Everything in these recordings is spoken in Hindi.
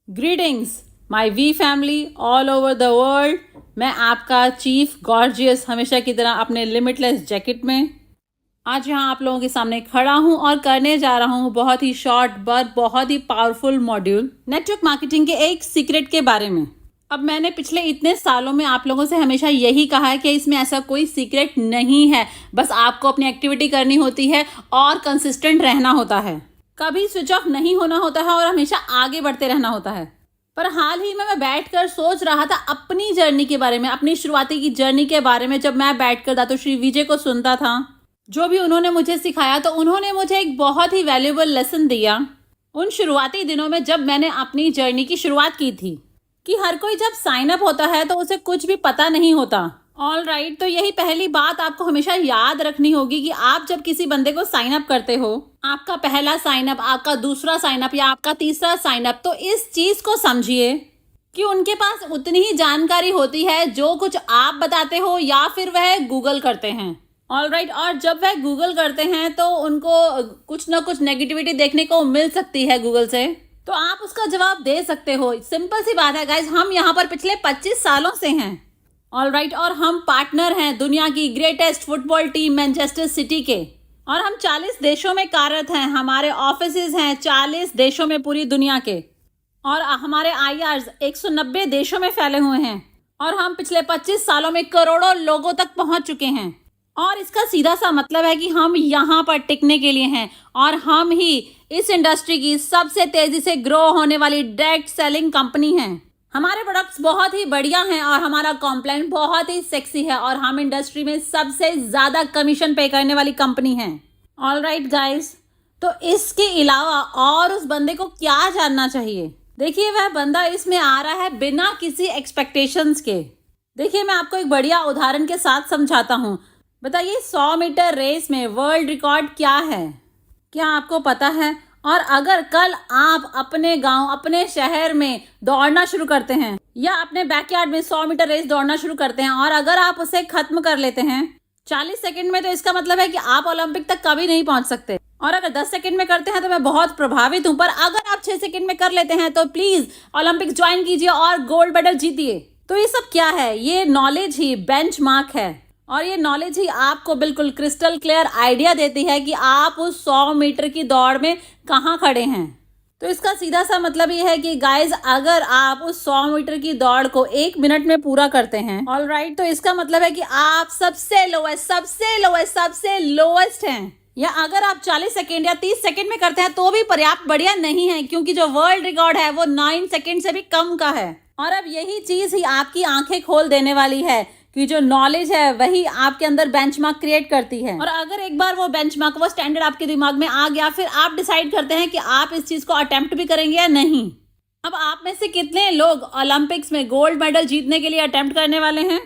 Greetings my we family all over the world. मैं आपका चीफ गॉर्जियस हमेशा की तरह अपने लिमिटलेस जैकेट में आज यहाँ आप लोगों के सामने खड़ा हूँ और करने जा रहा हूँ बहुत ही शॉर्ट बट बहुत ही पावरफुल मॉड्यूल नेटवर्क मार्केटिंग के एक सीक्रेट के बारे में। अब मैंने पिछले इतने सालों में आप लोगों से हमेशा यही कहा है कि इसमें ऐसा कोई सीक्रेट नहीं है, बस आपको अपनी एक्टिविटी करनी होती है और कंसिस्टेंट रहना होता है, कभी स्विच ऑफ नहीं होना होता है और हमेशा आगे बढ़ते रहना होता है। पर हाल ही में मैं बैठकर सोच रहा था अपनी जर्नी के बारे में, अपनी शुरुआती की जर्नी के बारे में। जब मैं बैठकर दातुश्री विजय को सुनता था, जो भी उन्होंने मुझे सिखाया, तो उन्होंने मुझे एक बहुत ही वैल्यूएबल लेसन दिया उन शुरुआती दिनों में जब मैंने अपनी जर्नी की शुरुआत की थी कि हर कोई जब साइन अप होता है तो उसे कुछ भी पता नहीं होता। ऑल राइट, तो यही पहली बात आपको हमेशा याद रखनी होगी कि आप जब किसी बंदे को साइन अप करते हो, आपका पहला साइन अप, आपका दूसरा साइन अप या आपका तीसरा साइन अप, तो इस चीज को समझिए कि उनके पास उतनी ही जानकारी होती है जो कुछ आप बताते हो या फिर वह गूगल करते हैं। ऑल राइट, और जब वह गूगल करते हैं तो उनको कुछ ना कुछ नेगेटिविटी देखने को मिल सकती है गूगल से, तो आप उसका जवाब दे सकते हो। सिंपल सी बात है गाइज, हम यहाँ पर पिछले 25 सालों से हैं। ऑल राइट, और हम पार्टनर हैं दुनिया की greatest football team Manchester city के, और हम 40 देशों में कार्यरत हैं। हमारे ऑफिसेज हैं 40 देशों में पूरी दुनिया के, और हमारे आईआर्स 190 देशों में फैले हुए हैं, और हम पिछले 25 सालों में करोड़ों लोगों तक पहुंच चुके हैं। और इसका सीधा सा मतलब है कि हम यहाँ पर टिकने के लिए हैं, और हम ही इस इंडस्ट्री की सबसे तेजी से ग्रो होने वाली डायरेक्ट सेलिंग कंपनी हैं। हमारे प्रोडक्ट्स बहुत ही बढ़िया हैं और हमारा कॉम्प्लान बहुत ही सेक्सी है, और हम इंडस्ट्री में सबसे ज्यादा कमीशन पे करने वाली कंपनी है। ऑल राइट गाइज, तो इसके अलावा और उस बंदे को क्या जानना चाहिए? देखिए, वह बंदा इसमें आ रहा है बिना किसी एक्सपेक्टेशंस के। देखिए, मैं आपको एक बढ़िया उदाहरण के साथ समझाता हूँ। बताइए, 100 मीटर रेस में वर्ल्ड रिकॉर्ड क्या है? क्या आपको पता है? और अगर कल आप अपने गांव, अपने शहर में दौड़ना शुरू करते हैं या अपने बैकयार्ड में 100 मीटर रेस दौड़ना शुरू करते हैं, और अगर आप उसे खत्म कर लेते हैं 40 सेकंड में, तो इसका मतलब है कि आप ओलंपिक तक कभी नहीं पहुंच सकते। और अगर 10 सेकंड में करते हैं तो मैं बहुत प्रभावित हूं, पर अगर आप 6 सेकंड में कर लेते हैं तो प्लीज ओलंपिक ज्वाइन कीजिए और गोल्ड मेडल जीतिए। तो ये सब क्या है? ये नॉलेज ही बेंचमार्क है, और ये नॉलेज ही आपको बिल्कुल क्रिस्टल क्लियर आइडिया देती है कि आप उस 100 मीटर की दौड़ में कहाँ खड़े हैं। तो इसका सीधा सा मतलब ये है कि गाइज, अगर आप उस 100 मीटर की दौड़ को 1 मिनट में पूरा करते हैं, ऑल राइट, तो इसका मतलब है कि आप सबसे लोएस्ट हैं। या अगर आप 40 सेकेंड या 30 सेकेंड में करते हैं तो भी पर्याप्त बढ़िया नहीं है, क्योंकि जो वर्ल्ड रिकॉर्ड है वो 9 सेकेंड से भी कम का है। और अब यही चीज ही आपकी आंखें खोल देने वाली है कि जो नॉलेज है वही आपके अंदर बेंचमार्क क्रिएट करती है। और अगर एक बार वो बेंचमार्क, वो स्टैंडर्ड आपके दिमाग में आ गया, फिर आप डिसाइड करते हैं कि आप इस चीज को अटेम्प्ट भी करेंगे या नहीं। अब आप में से कितने लोग ओलंपिक्स में गोल्ड मेडल जीतने के लिए अटेम्प्ट करने वाले हैं?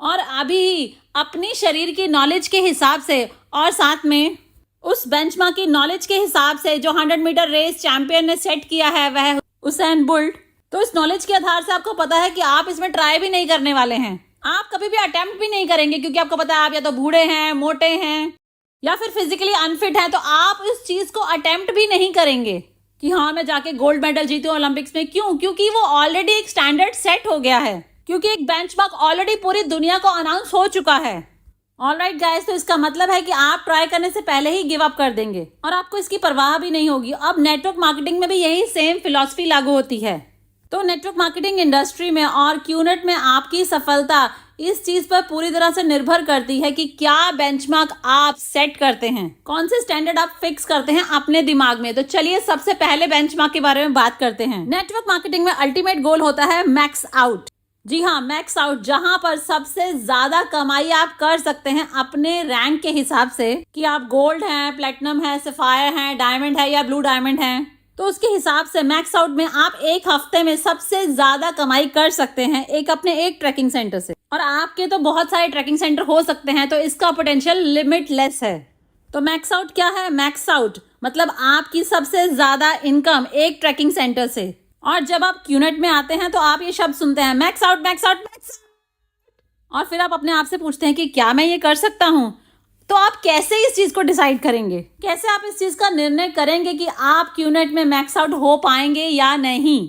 और अभी अपनी शरीर की नॉलेज के हिसाब से, और साथ में उस बेंचमार्क की नॉलेज के हिसाब से जो 100 मीटर रेस चैंपियन ने सेट किया है, वह उसैन बोल्ट, तो इस नॉलेज के आधार से आपको पता है कि आप इसमें ट्राई भी नहीं करने वाले हैं। आप कभी भी अटेम्प्ट भी नहीं करेंगे, क्योंकि आपको पता है आप या तो बूढ़े हैं, मोटे हैं, या फिर फिजिकली अनफिट हैं। तो आप इस चीज को अटेम्प्ट भी नहीं करेंगे कि हाँ मैं जाके गोल्ड मेडल जीतूं ओलंपिक्स में। क्यों? क्योंकि वो ऑलरेडी एक स्टैंडर्ड सेट हो गया है, क्योंकि एक बेंचमार्क ऑलरेडी पूरी दुनिया को अनाउंस हो चुका है। ऑल राइट गाइस, तो इसका मतलब है कि आप ट्राई करने से पहले ही गिव अप कर देंगे और आपको इसकी परवाह भी नहीं होगी। अब नेटवर्क मार्केटिंग में भी यही सेम फिलॉसफी लागू होती है। तो नेटवर्क मार्केटिंग इंडस्ट्री में और क्यूनेट में आपकी सफलता इस चीज पर पूरी तरह से निर्भर करती है कि क्या बेंचमार्क आप सेट करते हैं, कौन से स्टैंडर्ड आप फिक्स करते हैं अपने दिमाग में। तो चलिए सबसे पहले बेंचमार्क के बारे में बात करते हैं। नेटवर्क मार्केटिंग में अल्टीमेट गोल होता है मैक्स आउट। जी हाँ, मैक्स आउट, जहां पर सबसे ज्यादा कमाई आप कर सकते हैं अपने रैंक के हिसाब से, कि आप गोल्ड हैं, प्लेटिनम है, सफायर हैं, डायमंड है या ब्लू डायमंड हैं। तो उसके हिसाब से मैक्स आउट में आप एक हफ्ते में सबसे ज्यादा कमाई कर सकते हैं अपने एक ट्रैकिंग सेंटर से। और आपके तो बहुत सारे ट्रैकिंग सेंटर हो सकते हैं, तो इसका पोटेंशियल लिमिटलेस है। तो मैक्स आउट क्या है? मैक्स आउट मतलब आपकी सबसे ज्यादा इनकम एक ट्रैकिंग सेंटर से। और जब आप क्यूनेट में आते हैं तो आप ये शब्द सुनते हैं, max out max out max, और फिर आप अपने आप से पूछते हैं कि क्या मैं ये कर सकता हूँ? तो आप कैसे इस चीज को डिसाइड करेंगे? कैसे आप इस चीज का निर्णय करेंगे कि आप क्यूनेट में मैक्स आउट हो पाएंगे या नहीं?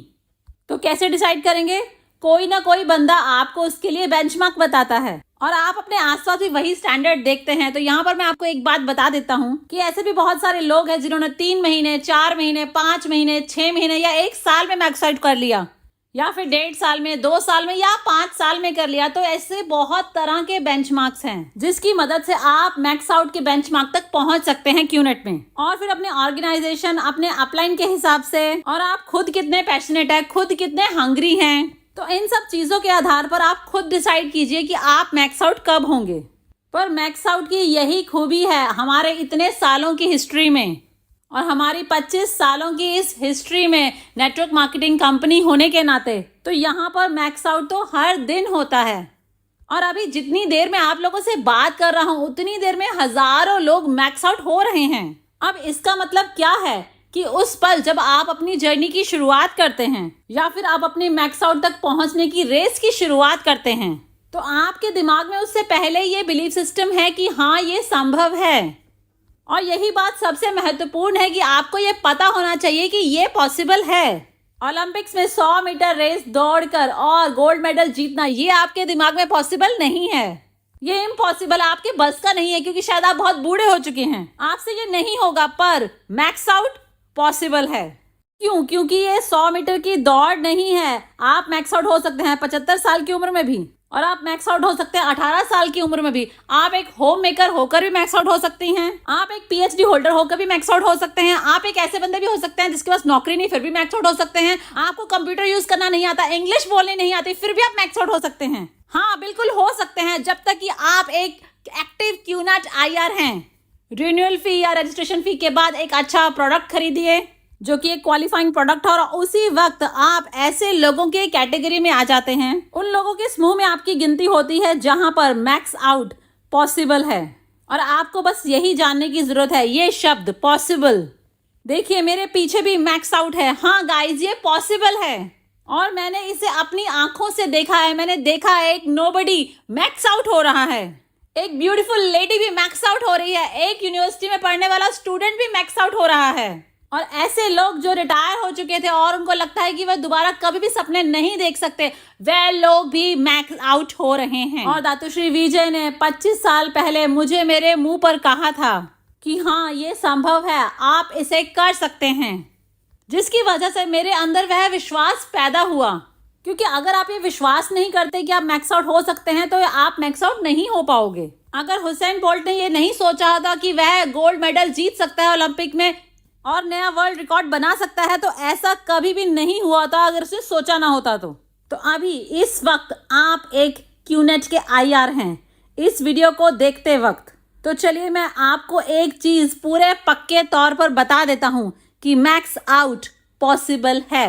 तो कैसे डिसाइड करेंगे? कोई ना कोई बंदा आपको उसके लिए बेंचमार्क बताता है और आप अपने आसपास भी वही स्टैंडर्ड देखते हैं। तो यहाँ पर मैं आपको एक बात बता देता हूँ कि ऐसे भी बहुत सारे लोग हैं जिन्होंने 3 महीने, 4 महीने, 5 महीने, 6 महीने या 1 साल में मैक्स आउट कर लिया, या फिर 1.5 साल में, 2 साल में या 5 साल में कर लिया। तो ऐसे बहुत तरह के बेंचमार्क्स हैं जिसकी मदद से आप मैक्स आउट के बेंचमार्क तक पहुंच सकते हैं क्यूनेट में। और फिर अपने ऑर्गेनाइजेशन, अपने अपलाइन के हिसाब से, और आप खुद कितने पैशनेट है, खुद कितने हंग्री हैं, तो इन सब चीजों के आधार पर आप खुद डिसाइड कीजिए कि आप मैक्स आउट कब होंगे। पर मैक्स आउट की यही खूबी है हमारे इतने सालों की हिस्ट्री में, और हमारी 25 सालों की इस हिस्ट्री में नेटवर्क मार्केटिंग कंपनी होने के नाते, तो यहाँ पर मैक्स आउट तो हर दिन होता है। और अभी जितनी देर में आप लोगों से बात कर रहा हूँ उतनी देर में हजारों लोग मैक्स आउट हो रहे हैं। अब इसका मतलब क्या है कि उस पल जब आप अपनी जर्नी की शुरुआत करते हैं या फिर आप अपने मैक्स आउट तक पहुंचने की रेस की शुरुआत करते हैं, तो आपके दिमाग में उससे पहले ये बिलीफ सिस्टम है कि हाँ ये संभव है। और यही बात सबसे महत्वपूर्ण है कि आपको ये पता होना चाहिए कि ये पॉसिबल है। ओलंपिक्स में 100 मीटर रेस दौड़कर और गोल्ड मेडल जीतना, ये आपके दिमाग में पॉसिबल नहीं है। ये इम्पॉसिबल, आपके बस का नहीं है, क्योंकि शायद आप बहुत बूढ़े हो चुके हैं, आपसे ये नहीं होगा। पर मैक्स आउट पॉसिबल है। क्यों? क्योंकि ये 100 मीटर की दौड़ नहीं है। आप मैक्स आउट हो सकते हैं 75 साल की उम्र में भी, और आप मैक्स आउट हो सकते हैं 18 साल की उम्र में भी। आप एक होम मेकर होकर भी मैक्स आउट हो सकती हैं। आप एक पीएचडी होल्डर होकर भी मैक्स आउट हो सकते हैं। आप एक ऐसे बंदे भी हो सकते हैं जिसके पास नौकरी नहीं, फिर भी मैक्स आउट हो सकते हैं। आपको कंप्यूटर यूज करना नहीं आता, इंग्लिश बोलने नहीं आती, फिर भी आप मैक्स आउट हो सकते हैं। हाँ, बिल्कुल हो सकते हैं, जब तक कि आप एक एक्टिव क्यूनेट आईआर हैं। रिन्यूअल फी या रजिस्ट्रेशन फी के बाद एक अच्छा प्रोडक्ट खरीदिए जो कि एक क्वालिफाइंग प्रोडक्ट है, और उसी वक्त आप ऐसे लोगों के कैटेगरी में आ जाते हैं, उन लोगों के समूह में आपकी गिनती होती है जहां पर मैक्स आउट पॉसिबल है। और आपको बस यही जानने की जरूरत है, ये शब्द पॉसिबल। देखिए मेरे पीछे भी मैक्स आउट है। हाँ गाइज, ये पॉसिबल है और मैंने इसे अपनी आंखों से देखा है। मैंने देखा है एक नोबडी मैक्स आउट हो रहा है, एक ब्यूटीफुल लेडी भी मैक्स आउट हो रही है, एक यूनिवर्सिटी में पढ़ने वाला स्टूडेंट भी मैक्स आउट हो रहा है, और ऐसे लोग जो रिटायर हो चुके थे और उनको लगता है कि वह दोबारा कभी भी सपने नहीं देख सकते, वे लोग भी मैक्स आउट हो रहे हैं। और दातुश्री विजय ने 25 साल पहले मुझे मेरे मुंह पर कहा था कि हाँ ये संभव है, आप इसे कर सकते हैं, जिसकी वजह से मेरे अंदर वह विश्वास पैदा हुआ। क्योंकि अगर आप ये विश्वास नहीं करते कि आप मैक्स आउट हो सकते हैं तो आप मैक्स आउट नहीं हो पाओगे। अगर हुसैन बोल्ट ने ये नहीं सोचा था कि वह गोल्ड मेडल जीत सकता है ओलंपिक में और नया वर्ल्ड रिकॉर्ड बना सकता है, तो ऐसा कभी भी नहीं हुआ था अगर उसे सोचा ना होता तो अभी इस वक्त आप एक क्यूनेट के आईआर हैं इस वीडियो को देखते वक्त। तो चलिए मैं आपको एक चीज पूरे पक्के तौर पर बता देता हूं कि मैक्स आउट पॉसिबल है।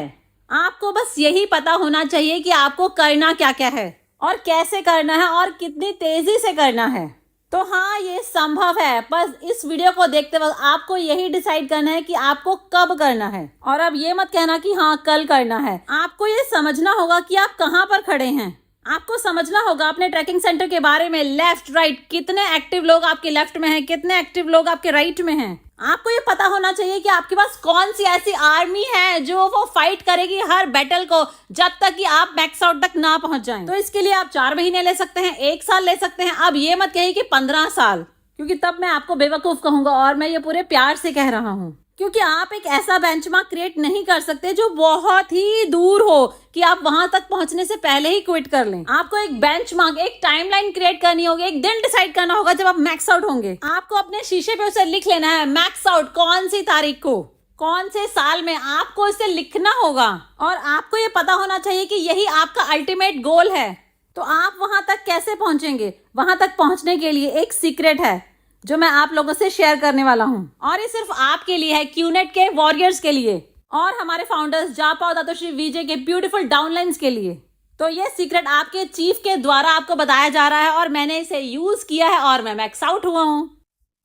आपको बस यही पता होना चाहिए कि आपको करना क्या क्या है और कैसे करना है और कितनी तेजी से करना है। तो हाँ ये संभव है, बस इस वीडियो को देखते वक्त आपको यही डिसाइड करना है कि आपको कब करना है। और अब ये मत कहना कि हाँ कल करना है। आपको ये समझना होगा कि आप कहाँ पर खड़े हैं। आपको समझना होगा अपने ट्रैकिंग सेंटर के बारे में, लेफ्ट राइट, कितने एक्टिव लोग आपके लेफ्ट में हैं, कितने एक्टिव लोग आपके राइट में हैं। आपको ये पता होना चाहिए कि आपके पास कौन सी ऐसी आर्मी है जो वो फाइट करेगी हर बैटल को जब तक कि आप मैक्स आउट तक ना पहुंच जाएं। तो इसके लिए आप 4 महीने ले सकते हैं, 1 साल ले सकते हैं। अब ये मत कहिए कि 15 साल, क्योंकि तब मैं आपको बेवकूफ कहूंगा, और मैं ये पूरे प्यार से कह रहा हूँ। क्योंकि आप एक ऐसा बेंचमार्क क्रिएट नहीं कर सकते जो बहुत ही दूर हो कि आप वहां तक पहुंचने से पहले ही क्विट कर लें। आपको एक बेंचमार्क, एक टाइमलाइन क्रिएट करनी होगी, एक दिन डिसाइड करना होगा जब आप मैक्स आउट होंगे। आपको अपने शीशे पे उसे लिख लेना है, मैक्स आउट कौन सी तारीख को, कौन से साल में, आपको इसे लिखना होगा। और आपको ये पता होना चाहिए कि यही आपका अल्टीमेट गोल है। तो आप वहां तक कैसे पहुंचेंगे? वहां तक पहुंचने के लिए एक सीक्रेट है जो मैं आप लोगों से शेयर करने वाला हूं, और ये सिर्फ आपके लिए है, क्यूनेट के वॉरियर्स के लिए और हमारे फाउंडर्स जापा और दातुश्री विजय के ब्यूटीफुल डाउनलाइंस के लिए। तो ये सीक्रेट आपके चीफ के द्वारा आपको बताया जा रहा है और मैंने इसे यूज किया है और मैं मैक्स आउट हुआ हूं।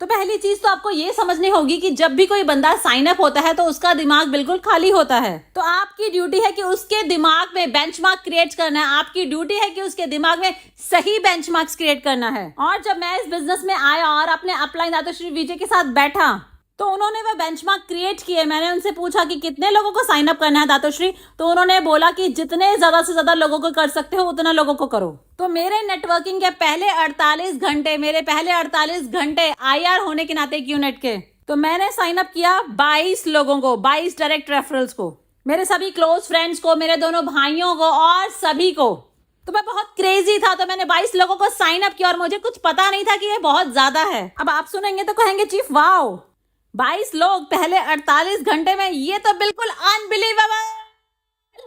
तो पहली चीज तो आपको ये समझनी होगी कि जब भी कोई बंदा साइन अप होता है तो उसका दिमाग बिल्कुल खाली होता है। तो आपकी ड्यूटी है कि उसके दिमाग में बेंचमार्क क्रिएट करना है। आपकी ड्यूटी है कि उसके दिमाग में सही बेंचमार्क्स क्रिएट करना है। और जब मैं इस बिजनेस में आया और अपने अपलाइन दातुश्री विजय के साथ बैठा तो उन्होंने वह बेंचमार्क क्रिएट किए। मैंने उनसे पूछा कि कितने लोगों को साइन अप करना है दातोश्री, तो उन्होंने बोला कि जितने ज्यादा से ज्यादा लोगों को कर सकते हो उतना लोगों को करो। तो मेरे नेटवर्किंग के पहले 48 घंटे आईआर होने के नाते एक यूनिट के, तो मैंने साइन अप किया 22 लोगों को, 22 डायरेक्ट रेफरल्स को, मेरे सभी क्लोज फ्रेंड्स को, मेरे दोनों भाइयों को और सभी को। तो मैं बहुत क्रेजी था, तो मैंने 22 लोगों को साइन अप किया और मुझे कुछ पता नहीं था कि ये बहुत ज्यादा है। अब आप सुनेंगे तो कहेंगे चीफ वाओ, 22 लोग पहले 48 घंटे में, ये तो बिल्कुल अनबिलीवेबल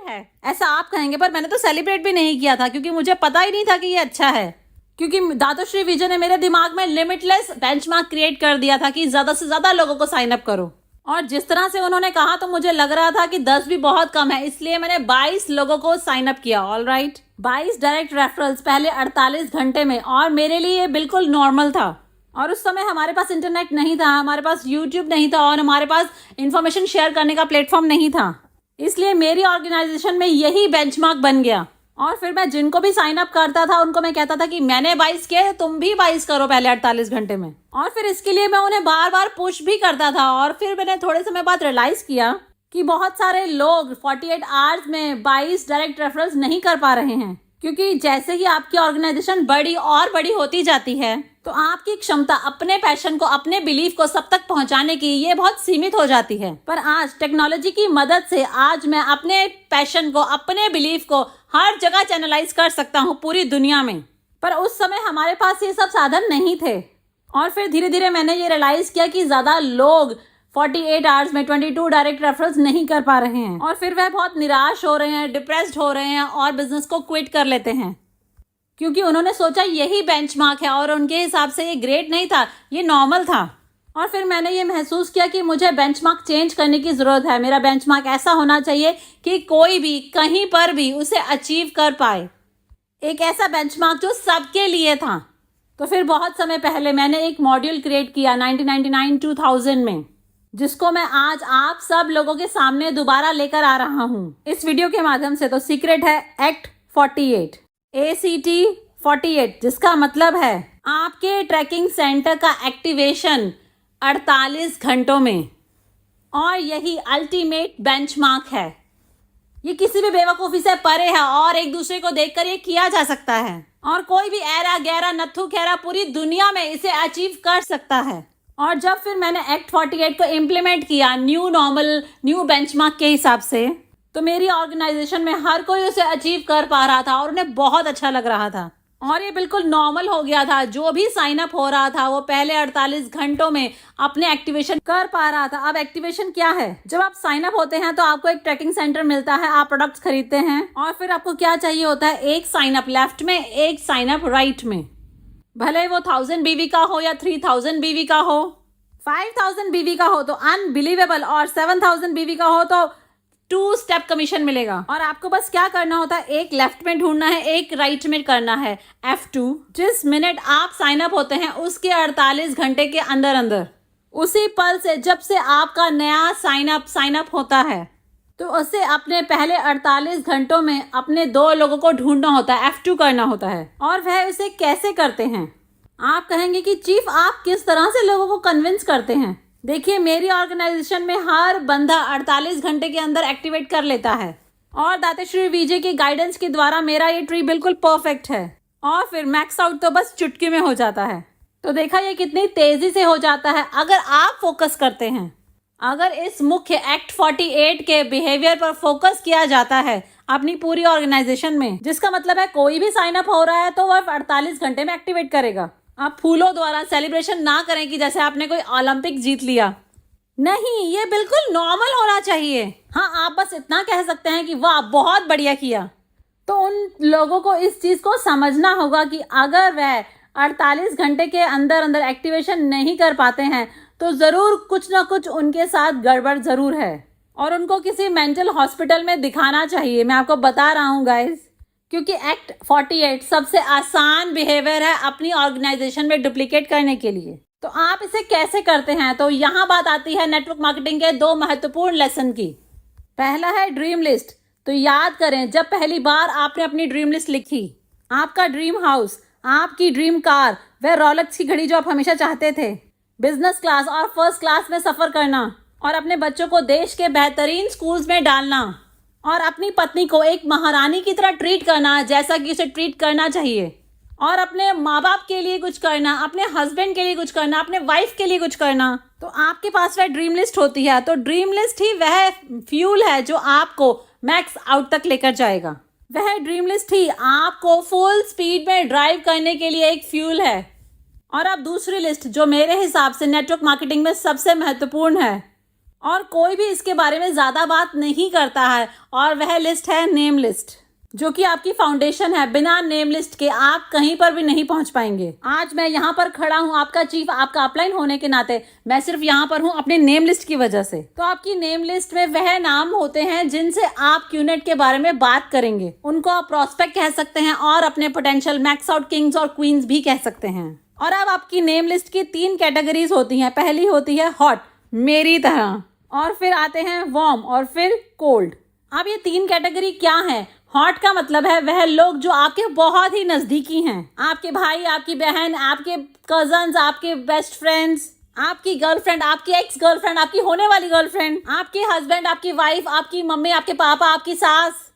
है, ऐसा आप कहेंगे। पर मैंने तो सेलिब्रेट भी नहीं किया था क्योंकि मुझे पता ही नहीं था कि ये अच्छा है, क्योंकि दातोश्री विजय ने मेरे दिमाग में लिमिटलेस बेंचमार्क क्रिएट कर दिया था कि ज्यादा से ज्यादा लोगों को साइन अप करो। और जिस तरह से उन्होंने कहा तो मुझे लग रहा था कि 10 भी बहुत कम है, इसलिए मैंने 22 लोगों को साइन अप किया। ऑल राइट, 22 डायरेक्ट रेफरल्स पहले 48 घंटे में, और मेरे लिए ये बिल्कुल नॉर्मल था। और उस समय हमारे पास इंटरनेट नहीं था, हमारे पास यूट्यूब नहीं था और हमारे पास इंफॉर्मेशन शेयर करने का प्लेटफॉर्म नहीं था, इसलिए मेरी ऑर्गेनाइजेशन में यही बेंचमार्क बन गया। और फिर मैं जिनको भी साइन अप करता था उनको मैं कहता था कि मैंने 22 किए, तुम भी 22 करो पहले 48 घंटे में। और फिर इसके लिए मैं उन्हें बार बार पुश भी करता था। और फिर मैंने थोड़े समय बाद रियलाइज किया कि बहुत सारे लोग 48 आवर्स में 22 डायरेक्ट रेफरल्स नहीं कर पा रहे हैं, क्योंकि जैसे ही आपकी ऑर्गेनाइजेशन बड़ी और बड़ी होती जाती है तो आपकी क्षमता अपने पैशन को, अपने बिलीफ को सब तक पहुंचाने की ये बहुत सीमित हो जाती है। पर आज टेक्नोलॉजी की मदद से आज मैं अपने पैशन को, अपने बिलीफ को हर जगह चैनलाइज कर सकता हूँ पूरी दुनिया में। पर उस समय हमारे पास ये सब साधन नहीं थे। और फिर धीरे धीरे मैंने ये रियलाइज किया कि ज्यादा लोग 48 आवर्स में 22 डायरेक्ट रेफरल्स नहीं कर पा रहे हैं, और फिर वह बहुत निराश हो रहे हैं, डिप्रेस्ड हो रहे हैं और बिजनेस को क्विट कर लेते हैं, क्योंकि उन्होंने सोचा यही बेंचमार्क है और उनके हिसाब से ये ग्रेट नहीं था, ये नॉर्मल था। और फिर मैंने ये महसूस किया कि मुझे बेंचमार्क चेंज करने की ज़रूरत है। मेरा बेंचमार्क ऐसा होना चाहिए कि कोई भी कहीं पर भी उसे अचीव कर पाए, एक ऐसा बेंचमार्क जो सबके लिए था। तो फिर बहुत समय पहले मैंने एक मॉड्यूल क्रिएट किया 1999-2000 में, जिसको मैं आज आप सब लोगों के सामने दोबारा लेकर आ रहा हूँ इस वीडियो के माध्यम से। तो सीक्रेट है एक्ट 48, ACT 48, जिसका मतलब है आपके ट्रैकिंग सेंटर का एक्टिवेशन 48 घंटों में। और यही अल्टीमेट बेंचमार्क है, ये किसी भी बेवकूफ़ी से परे है और एक दूसरे को देखकर ये किया जा सकता है, और कोई भी ऐरा गैरा नत्थु खैरा पूरी दुनिया में इसे अचीव कर सकता है। और जब फिर मैंने एक्ट 48 को इम्प्लीमेंट किया न्यू नॉर्मल, न्यू बेंचमार्क के हिसाब से, तो मेरी ऑर्गेनाइजेशन में हर कोई उसे अचीव कर पा रहा था और उन्हें बहुत अच्छा लग रहा था और ये बिल्कुल नॉर्मल हो गया था। जो भी साइन अप हो रहा था वो पहले 48 घंटों में अपने एक्टिवेशन कर पा रहा था। अब एक्टिवेशन क्या है? जब आप साइन अप होते हैं तो आपको एक ट्रैकिंग सेंटर मिलता है, आप प्रोडक्ट्स खरीदते हैं और फिर आपको क्या चाहिए होता है, एक साइन अप लेफ्ट में, एक साइन अप राइट में। भले वो 1000 BV का हो या 3000 BV का हो, 5000 BV का हो तो अनबिलीवेबल, और 7000 BV का हो तो 2 स्टेप कमीशन मिलेगा। और आपको बस क्या करना होता है, एक लेफ्ट में ढूंढना है, एक राइट में करना है, F2। जिस मिनट आप साइन अप होते हैं उसके 48 घंटे के अंदर अंदर, उसी पल से जब से आपका नया साइन अप होता है, तो उसे अपने पहले 48 घंटों में अपने 2 लोगों को ढूंढना होता है, F2 करना होता है। और वह इसे कैसे करते हैं? आप कहेंगे कि चीफ आप किस तरह से लोगों को कन्विंस करते हैं? देखिए, मेरी ऑर्गेनाइजेशन में हर बंदा 48 घंटे के अंदर एक्टिवेट कर लेता है और दातेश्री विजय की गाइडेंस के द्वारा मेरा ये ट्री बिल्कुल परफेक्ट है और फिर मैक्स आउट तो बस चुटकी में हो जाता है। तो देखा ये कितनी तेजी से हो जाता है अगर आप फोकस करते हैं। अगर इस मुख्य एक्ट 48 के बिहेवियर पर फोकस किया जाता है अपनी पूरी ऑर्गेनाइजेशन में, जिसका मतलब है कोई भी साइन अप हो रहा है तो वह 48 घंटे में एक्टिवेट करेगा। आप फूलों द्वारा सेलिब्रेशन ना करें कि जैसे आपने कोई ओलंपिक जीत लिया, नहीं, ये बिल्कुल नॉर्मल होना चाहिए। हाँ, आप बस इतना कह सकते हैं कि वाह बहुत बढ़िया किया। तो उन लोगों को इस चीज़ को समझना होगा कि अगर वह 48 घंटे के अंदर अंदर एक्टिवेशन नहीं कर पाते हैं तो ज़रूर कुछ ना कुछ उनके साथ गड़बड़ ज़रूर है और उनको किसी मेंटल हॉस्पिटल में दिखाना चाहिए। मैं आपको बता रहा हूँ गाइस, क्योंकि एक्ट 48 सबसे आसान बिहेवियर है अपनी ऑर्गेनाइजेशन में डुप्लीकेट करने के लिए। तो आप इसे कैसे करते हैं? तो यहाँ बात आती है नेटवर्क मार्केटिंग के 2 महत्वपूर्ण लेसन की। पहला है ड्रीम लिस्ट। तो याद करें, जब पहली बार आपने अपनी ड्रीम लिस्ट लिखी, आपका ड्रीम हाउस, आपकी ड्रीम कार, वह रोलेक्स की घड़ी जो आप हमेशा चाहते थे, बिजनेस क्लास और फर्स्ट क्लास में सफ़र करना और अपने बच्चों को देश के बेहतरीन स्कूल्स में डालना और अपनी पत्नी को एक महारानी की तरह ट्रीट करना जैसा कि उसे ट्रीट करना चाहिए और अपने माँ बाप के लिए कुछ करना, अपने हस्बैंड के लिए कुछ करना, अपने वाइफ के लिए कुछ करना। तो आपके पास वह ड्रीम लिस्ट होती है। तो ड्रीम लिस्ट ही वह फ्यूल है जो आपको मैक्स आउट तक लेकर जाएगा। वह ड्रीम लिस्ट ही आपको फुल स्पीड में ड्राइव करने के लिए एक फ्यूल है। और अब दूसरी लिस्ट जो मेरे हिसाब से नेटवर्क मार्केटिंग में सबसे महत्वपूर्ण है और कोई भी इसके बारे में ज़्यादा बात नहीं करता है, और वह लिस्ट है नेम लिस्ट, जो कि आपकी फाउंडेशन है। बिना नेम लिस्ट के आप कहीं पर भी नहीं पहुंच पाएंगे। आज मैं यहाँ पर खड़ा हूँ आपका चीफ, आपका अपलाइन होने के नाते। मैं सिर्फ यहाँ पर हूँ अपने नेम लिस्ट की वजह से। तो आपकी नेम लिस्ट में वह नाम होते हैं जिनसे आप क्यूनेट के बारे में बात करेंगे। उनको आप प्रॉस्पेक्ट कह सकते हैं और अपने पोटेंशियल मैक्स आउट किंग्स और क्वींस भी कह सकते हैं। और अब आपकी नेम लिस्ट की 3 कैटेगरीज होती हैं। पहली होती है हॉट, मेरी तरह, और फिर आते हैं वार्म और फिर कोल्ड। अब ये 3 कैटेगरी क्या है? हॉट का मतलब है वह लोग जो आपके बहुत ही नजदीकी हैं, आपके भाई, आपकी बहन, आपके कजन्स, आपके बेस्ट फ्रेंड्स, आपकी गर्लफ्रेंड, आपकी एक्स गर्लफ्रेंड, आपकी होने वाली गर्लफ्रेंड, आपके हस्बैंड, आपकी वाइफ, आपकी मम्मी, आपके पापा, आपकी सास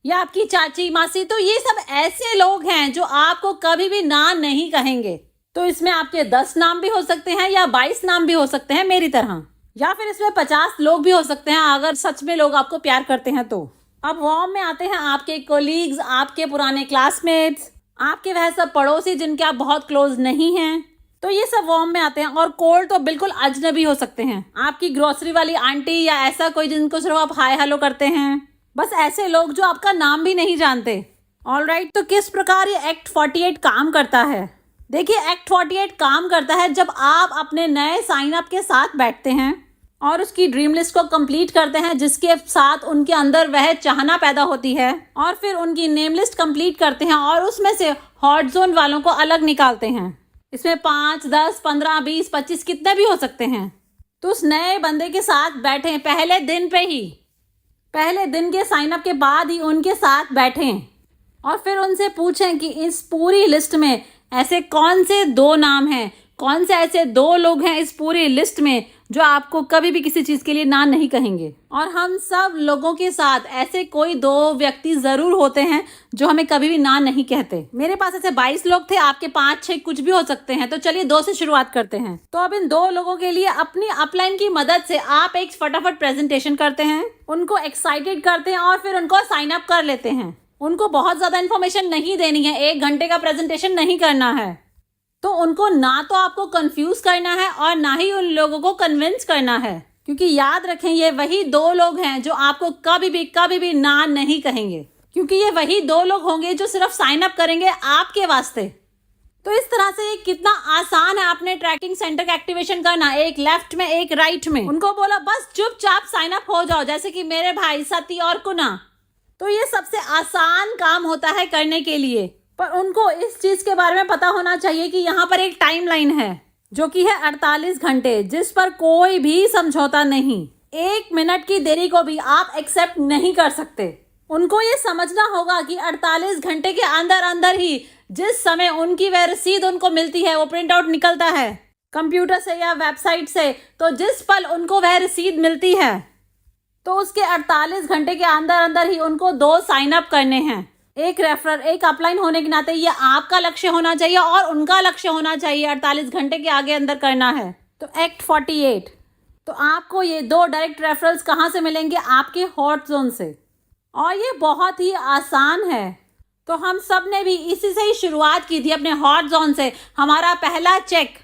या आपकी चाची, मासी। तो ये सब ऐसे लोग हैं जो आपको कभी भी ना नहीं कहेंगे। तो इसमें आपके 10 नाम भी हो सकते हैं या 22 नाम भी हो सकते हैं मेरी तरह, या फिर इसमें 50 लोग भी हो सकते हैं अगर सच में लोग आपको प्यार करते हैं तो। अब वार्म में आते हैं आपके कोलीग्स, आपके पुराने क्लासमेट्स, आपके वह सब पड़ोसी जिनके आप बहुत क्लोज नहीं हैं। तो ये सब वार्म में आते हैं। और कोल्ड तो बिल्कुल अजनबी हो सकते हैं, आपकी ग्रोसरी वाली आंटी या ऐसा कोई जिनको सिर्फ आप हाय हेलो करते हैं, बस ऐसे लोग जो आपका नाम भी नहीं जानते। ऑलराइट, तो किस प्रकार ये एक्ट 48 काम करता है? देखिए, एक्ट 48 काम करता है जब आप अपने नए साइन अप के साथ बैठते हैं और उसकी ड्रीम लिस्ट को कंप्लीट करते हैं, जिसके साथ उनके अंदर वह चाहना पैदा होती है, और फिर उनकी नेम लिस्ट कंप्लीट करते हैं और उसमें से हॉट जोन वालों को अलग निकालते हैं। इसमें 5, 10, 15, 20, 25 कितने भी हो सकते हैं। तो उस नए बंदे के साथ बैठें पहले दिन पे ही, पहले दिन के साइन अप के बाद ही उनके साथ बैठें और फिर उनसे पूछें कि इस पूरी लिस्ट में ऐसे कौन से 2 नाम हैं, कौन से ऐसे 2 लोग हैं इस पूरी लिस्ट में जो आपको कभी भी किसी चीज़ के लिए ना नहीं कहेंगे। और हम सब लोगों के साथ ऐसे कोई 2 व्यक्ति ज़रूर होते हैं जो हमें कभी भी ना नहीं कहते। मेरे पास ऐसे 22 लोग थे, आपके 5-6 कुछ भी हो सकते हैं। तो चलिए 2 से शुरुआत करते हैं। तो अब इन 2 लोगों के लिए अपनी अपलाइन की मदद से आप एक फटाफट प्रेजेंटेशन करते हैं, उनको एक्साइटेड करते हैं और फिर उनको साइन अप कर लेते हैं। उनको बहुत ज़्यादा इन्फॉर्मेशन नहीं देनी है, 1 घंटे का प्रेजेंटेशन नहीं करना है। तो उनको ना तो आपको कंफ्यूज करना है और ना ही उन लोगों को कन्विंस करना है, क्योंकि याद रखें ये वही 2 लोग हैं जो आपको कभी भी ना नहीं कहेंगे, क्योंकि ये वही 2 लोग होंगे जो सिर्फ साइन अप करेंगे आपके वास्ते। तो इस तरह से ये कितना आसान है अपने ट्रैकिंग सेंटर का एक्टिवेशन करना, एक लेफ्ट में एक राइट में। उनको बोला बस चुपचाप साइन अप हो जाओ, जैसे कि मेरे भाई सती और कुना। तो ये सबसे आसान काम होता है करने के लिए, पर उनको इस चीज़ के बारे में पता होना चाहिए कि यहाँ पर एक टाइमलाइन है जो कि है 48 घंटे, जिस पर कोई भी समझौता नहीं। 1 मिनट की देरी को भी आप एक्सेप्ट नहीं कर सकते। उनको ये समझना होगा कि 48 घंटे के अंदर अंदर ही जिस समय उनकी वह रसीद उनको मिलती है, वो प्रिंट आउट निकलता है कंप्यूटर से या वेबसाइट से, तो जिस पल उनको वह रसीद मिलती है तो उसके 48 घंटे के अंदर अंदर ही उनको 2 साइन अप करने हैं। एक रेफरर, एक अपलाइन होने के नाते ये आपका लक्ष्य होना चाहिए और उनका लक्ष्य होना चाहिए 48 घंटे के आगे अंदर करना है। तो एक्ट 48, तो आपको ये 2 डायरेक्ट रेफरल्स कहाँ से मिलेंगे? आपके हॉट जोन से, और ये बहुत ही आसान है। तो हम सब ने भी इसी से ही शुरुआत की थी, अपने हॉट जोन से। हमारा पहला चेक,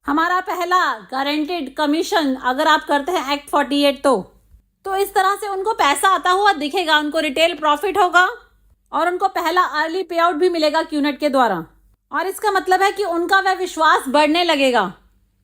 हमारा पहला गारंटेड कमीशन अगर आप करते हैं एक्ट 48 तो इस तरह से उनको पैसा आता हुआ दिखेगा, उनको रिटेल प्रॉफिट होगा और उनको पहला अर्ली पे आउट भी मिलेगा क्यूनेट के द्वारा। और इसका मतलब है कि उनका वह विश्वास बढ़ने लगेगा,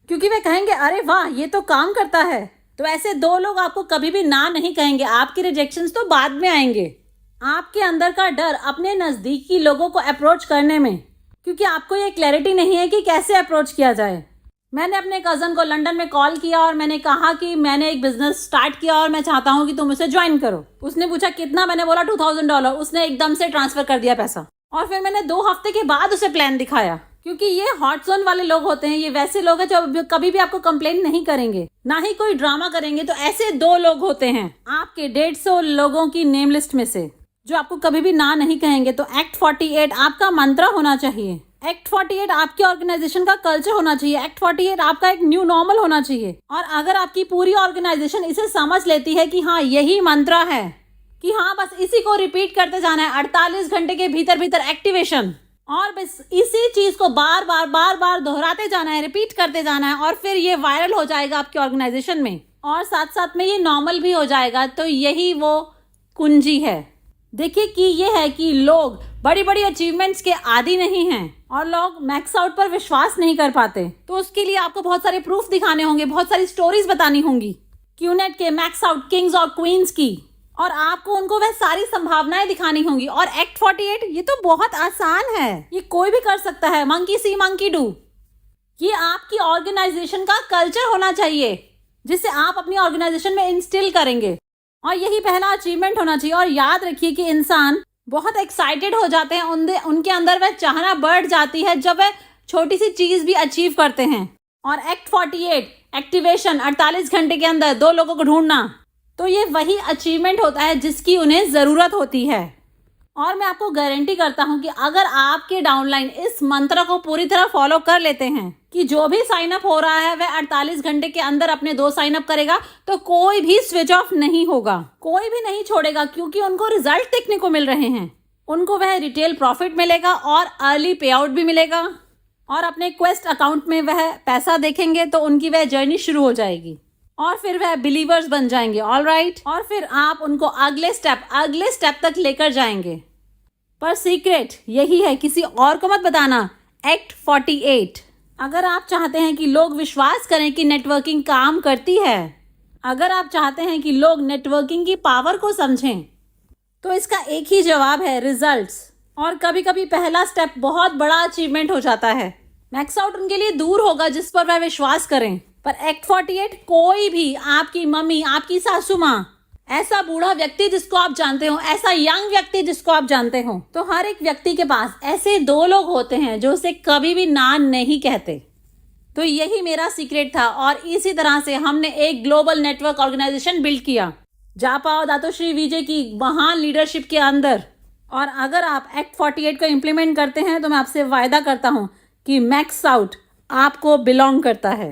क्योंकि वे कहेंगे अरे वाह ये तो काम करता है। तो ऐसे 2 लोग आपको कभी भी ना नहीं कहेंगे। आपके रिजेक्शंस तो बाद में आएंगे। आपके अंदर का डर अपने नज़दीकी लोगों को अप्रोच करने में, क्योंकि आपको ये क्लैरिटी नहीं है कि कैसे अप्रोच किया जाए। मैंने अपने कज़न को लंदन में कॉल किया और मैंने कहा कि मैंने एक बिजनेस स्टार्ट किया और मैं चाहता हूँ कि तुम उसे ज्वाइन करो। उसने पूछा कितना, मैंने बोला $2000। उसने एकदम से ट्रांसफ़र कर दिया पैसा। और फिर मैंने 2 हफ्ते के बाद उसे प्लान दिखाया क्योंकि ये हॉट जोन वाले लोग होते हैं, ये वैसे लोग हैं जो कभी भी आपको कंप्लेन नहीं करेंगे, ना ही कोई ड्रामा करेंगे। तो ऐसे 2 लोग होते हैं आपके 150 लोगों की नेम लिस्ट में से जो आपको कभी भी ना नहीं कहेंगे। तो एक्ट 48 आपका मंत्र होना चाहिए। एक्ट 48 आपकी ऑर्गेनाइजेशन का कल्चर होना चाहिए। एक्ट 48 आपका एक न्यू नॉर्मल होना चाहिए। और अगर आपकी पूरी ऑर्गेनाइजेशन इसे समझ लेती है कि हाँ यही मंत्र है, कि हाँ बस इसी को रिपीट करते जाना है 48 घंटे के भीतर भीतर एक्टिवेशन, और बस इसी चीज को बार बार दोहराते जाना है, रिपीट करते जाना है, और फिर ये वायरल हो जाएगा आपकी ऑर्गेनाइजेशन में, और साथ साथ में ये नॉर्मल भी हो जाएगा। तो यही वो कुंजी है। देखिए कि ये है कि लोग बड़ी बड़ी अचीवमेंट्स के आदी नहीं हैं और लोग मैक्स आउट पर विश्वास नहीं कर पाते। तो उसके लिए आपको बहुत सारे प्रूफ दिखाने होंगे, बहुत सारी स्टोरीज बतानी होंगी क्यूनेट के मैक्स आउट किंग्स और क्वींस की, और आपको उनको वह सारी संभावनाएं दिखानी होंगी। और एक्ट 48 ये तो बहुत आसान है, ये कोई भी कर सकता है। Monkey C monkey do. ये आपकी ऑर्गेनाइजेशन का कल्चर होना चाहिए जिसे आप अपनी ऑर्गेनाइजेशन में इंस्टिल करेंगे, और यही पहला अचीवमेंट होना चाहिए। और याद रखिए कि इंसान बहुत एक्साइटेड हो जाते हैं, उनके अंदर वह चाहना बढ़ जाती है जब वह छोटी सी चीज भी अचीव करते हैं। और एक्ट 48 एक्टिवेशन 48 घंटे के अंदर 2 लोगों को ढूंढना, तो ये वही अचीवमेंट होता है जिसकी उन्हें ज़रूरत होती है। और मैं आपको गारंटी करता हूं कि अगर आपके डाउनलाइन इस मंत्र को पूरी तरह फॉलो कर लेते हैं कि जो भी साइन अप हो रहा है वह 48 घंटे के अंदर अपने 2 साइन अप करेगा, तो कोई भी स्विच ऑफ नहीं होगा, कोई भी नहीं छोड़ेगा, क्योंकि उनको रिजल्ट देखने को मिल रहे हैं। उनको वह रिटेल प्रॉफिट मिलेगा और अर्ली पे आउट भी मिलेगा, और अपने क्वेस्ट अकाउंट में वह पैसा देखेंगे तो उनकी वह जर्नी शुरू हो जाएगी, और फिर वह बिलीवर्स बन जाएंगे। All right. और फिर आप उनको अगले स्टेप तक लेकर जाएंगे। पर सीक्रेट यही है, किसी और को मत बताना। एक्ट 48। अगर आप चाहते हैं कि लोग विश्वास करें कि नेटवर्किंग काम करती है, अगर आप चाहते हैं कि लोग नेटवर्किंग की पावर को समझें, तो इसका एक ही जवाब है, रिजल्ट्स। और कभी कभी पहला स्टेप बहुत बड़ा अचीवमेंट हो जाता है। मैक्स आउट उनके लिए दूर होगा जिस पर वह विश्वास करें, पर एक्ट 48 कोई भी, आपकी मम्मी, आपकी सासू माँ, ऐसा बूढ़ा व्यक्ति जिसको आप जानते हो, ऐसा यंग व्यक्ति जिसको आप जानते हो, तो हर एक व्यक्ति के पास ऐसे 2 लोग होते हैं जो उसे कभी भी ना नहीं कहते। तो यही मेरा सीक्रेट था, और इसी तरह से हमने एक ग्लोबल नेटवर्क ऑर्गेनाइजेशन बिल्ड किया जापाओ दातोश्री विजय की महान लीडरशिप के अंदर। और अगर आप एक्ट 48 को इम्प्लीमेंट करते हैं तो मैं आपसे वायदा करता हूं कि मैक्स आउट आपको बिलोंग करता है।